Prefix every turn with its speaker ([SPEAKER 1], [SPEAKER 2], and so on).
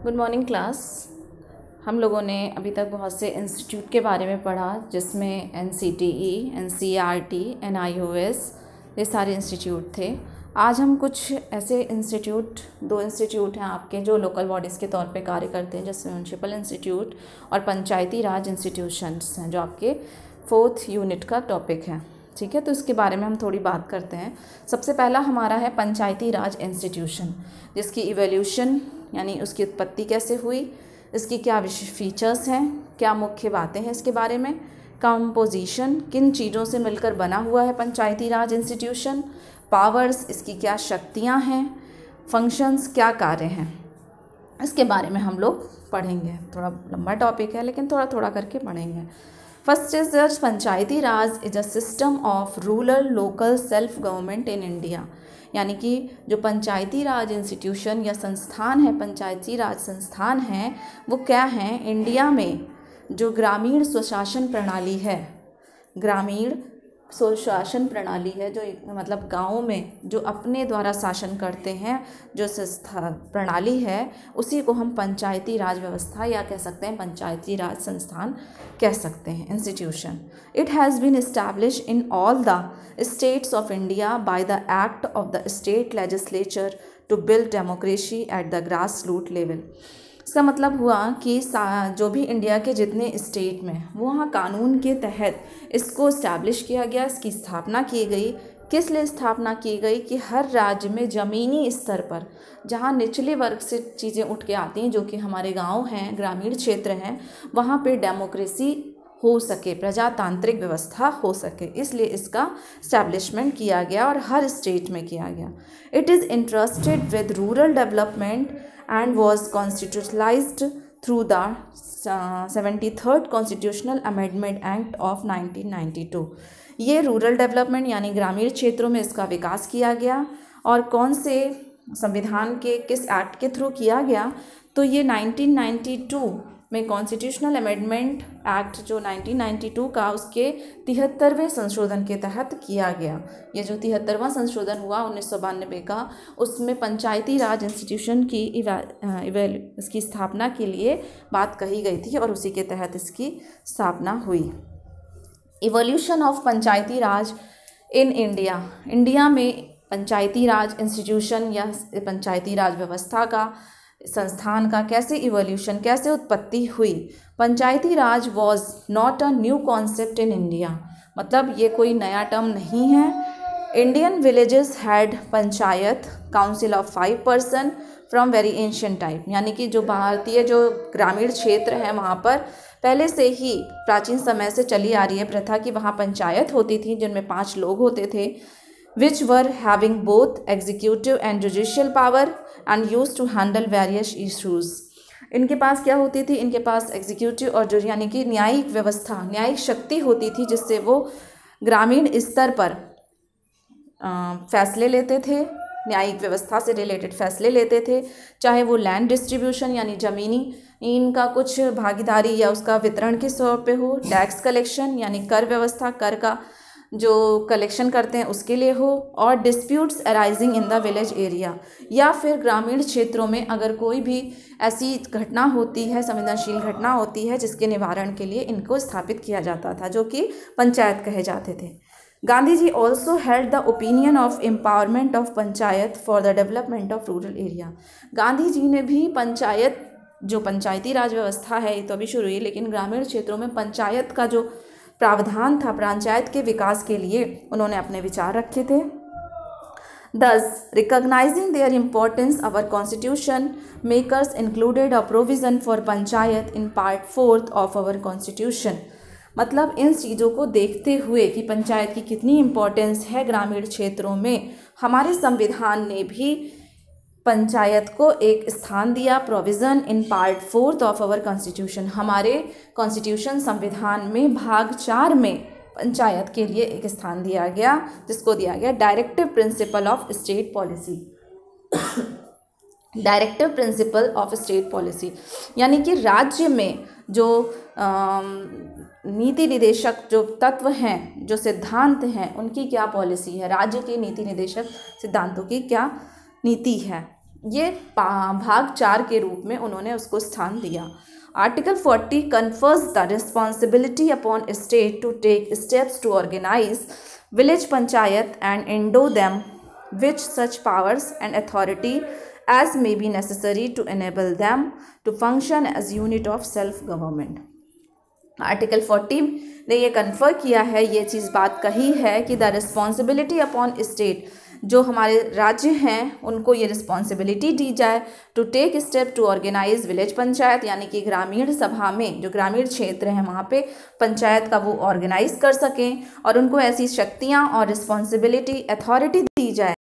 [SPEAKER 1] Good morning class. हम लोगों ने अभी तक बहुत से इंस्टीट्यूट के बारे में पढ़ा, जिसमें NCTE, NCERT, NIOS ये सारे इंस्टीट्यूट थे। आज हम कुछ ऐसे दो इंस्टीट्यूट हैं आपके जो लोकल बॉडीज़ के तौर पे कार्य करते हैं, जैसे म्यूनसिपल इंस्टीट्यूट और पंचायती राज इंस्टीट्यूशंस हैं, जो आपके 4th यूनिट का टॉपिक है। ठीक है, तो इसके बारे में हम थोड़ी बात करते हैं। सबसे पहला हमारा है पंचायती राज इंस्टीट्यूशन, जिसकी इवोल्यूशन यानी उसकी उत्पत्ति कैसे हुई, इसकी क्या फीचर्स हैं, क्या मुख्य बातें हैं इसके बारे में, कंपोजिशन, किन चीज़ों से मिलकर बना हुआ है पंचायती राज इंस्टीट्यूशन, पावर्स, इसकी क्या शक्तियां हैं, फंक्शंस, क्या कार्य हैं, इसके बारे में हम लोग पढ़ेंगे। थोड़ा लंबा टॉपिक है, लेकिन थोड़ा थोड़ा करके पढ़ेंगे। First is that Panchayati Raj is a system of rural local self government in India. यानी कि जो पंचायती राज इंस्टीट्यूशन या संस्थान है, पंचायती राज संस्थान हैं, वो क्या हैं? इंडिया में जो ग्रामीण स्वशासन प्रणाली है, ग्रामीण स्वशासन प्रणाली है, जो मतलब गाँव में जो अपने द्वारा शासन करते हैं, जो संस्था प्रणाली है, उसी को हम पंचायती राज व्यवस्था या कह सकते हैं पंचायती राज संस्थान कह सकते हैं, institution. It has been establish in all the states of India by the act of the state legislature to build democracy at the grass root level. इसका मतलब हुआ कि जो भी इंडिया के जितने स्टेट में, वहाँ कानून के तहत इसको इस्टेब्लिश किया गया, इसकी स्थापना की गई। किस लिए स्थापना की गई? कि हर राज्य में ज़मीनी स्तर पर, जहाँ निचले वर्ग से चीज़ें उठ के आती हैं, जो कि हमारे गांव हैं, ग्रामीण क्षेत्र हैं, वहाँ पे डेमोक्रेसी हो सके, प्रजातांत्रिक व्यवस्था हो सके, इसलिए इसका इस्टेब्लिशमेंट किया गया और हर स्टेट में किया गया। It is interested with rural development and was constitutionalized through the 73rd Constitutional Amendment Act of 1992। ये रूरल डेवलपमेंट यानी ग्रामीण क्षेत्रों में इसका विकास किया गया। और कौन से संविधान के किस एक्ट के थ्रू किया गया? तो ये 1992 में कॉन्स्टिट्यूशनल अमेंडमेंट एक्ट जो 1992 का, उसके 73वें संशोधन के तहत किया गया। ये जो 73वां संशोधन हुआ 1992 का, उसमें पंचायती राज इंस्टीट्यूशन की इसकी स्थापना के लिए बात कही गई थी और उसी के तहत इसकी स्थापना हुई। Evolution of Panchayati Raj in India. India में पंचायती राज इंस्टीट्यूशन या पंचायती राज व्यवस्था का, संस्थान का कैसे इवोल्यूशन, कैसे उत्पत्ति हुई? Panchayati raj was not a new concept in India. मतलब ये कोई नया टर्म नहीं है। Indian villages had panchayat council of 5 person from very ancient time. यानी कि जो भारतीय जो ग्रामीण क्षेत्र है, वहाँ पर पहले से ही प्राचीन समय से चली आ रही है प्रथा कि वहाँ पंचायत होती थी, जिनमें 5 लोग होते थे, which were having both executive and judicial power and used to handle various issues। इनके पास क्या होती थी? इनके पास एग्जीक्यूटिव और जो यानी कि न्यायिक व्यवस्था, न्यायिक शक्ति होती थी, जिससे वो ग्रामीण स्तर पर फैसले लेते थे, न्यायिक व्यवस्था से रिलेटेड फैसले लेते थे, चाहे वो लैंड डिस्ट्रीब्यूशन यानी ज़मीनी इनका कुछ भागीदारी या उसका वितरण के तौर पे हो, टैक्स कलेक्शन यानी कर व्यवस्था, कर का जो कलेक्शन करते हैं उसके लिए हो, और disputes arising in the village area, या फिर ग्रामीण क्षेत्रों में अगर कोई भी ऐसी घटना होती है, संवेदनशील घटना होती है, जिसके निवारण के लिए इनको स्थापित किया जाता था, जो कि पंचायत कहे जाते थे। Gandhi ji also had the opinion of empowerment of panchayat for the development of rural area. Gandhi ji ने भी पंचायत, जो पंचायती राज व्यवस्था है, ये तो अभी शुरू हुई, लेकिन ग्रामीण क्षेत्रों में पंचायत का जो प्रावधान था, पंचायत के विकास के लिए उन्होंने अपने विचार रखे थे। Thus, recognizing their importance, our constitution makers included a provision for panchayat in part 4th of our constitution। मतलब इन चीज़ों को देखते हुए कि पंचायत की कितनी इम्पोर्टेंस है ग्रामीण क्षेत्रों में, हमारे संविधान ने भी पंचायत को एक स्थान दिया, provision in part 4th of our constitution. हमारे कॉन्स्टिट्यूशन संविधान में भाग 4 में पंचायत के लिए एक स्थान दिया गया, जिसको दिया गया directive principle of state policy. Directive principle of state policy यानी कि राज्य में जो नीति निदेशक जो तत्व हैं, जो सिद्धांत हैं, उनकी क्या पॉलिसी है, राज्य के नीति निदेशक सिद्धांतों की क्या नीति है, ये भाग 4 के रूप में उन्होंने उसको स्थान दिया। Article 40 confers the responsibility upon state to take steps to organize village panchayat and endow them with such powers and authority as may be necessary to enable them to function as unit of self government। Article 40 ने ये confer किया है, ये चीज़ बात कही है कि the responsibility upon state, जो हमारे राज्य हैं उनको ये रिस्पॉन्सिबिलिटी दी जाए to take step to organise village panchayat, यानी कि ग्रामीण सभा में जो ग्रामीण क्षेत्र हैं वहाँ पे पंचायत का वो ऑर्गेनाइज कर सकें और उनको ऐसी शक्तियाँ और रिस्पॉन्सिबिलिटी अथॉरिटी दी जाए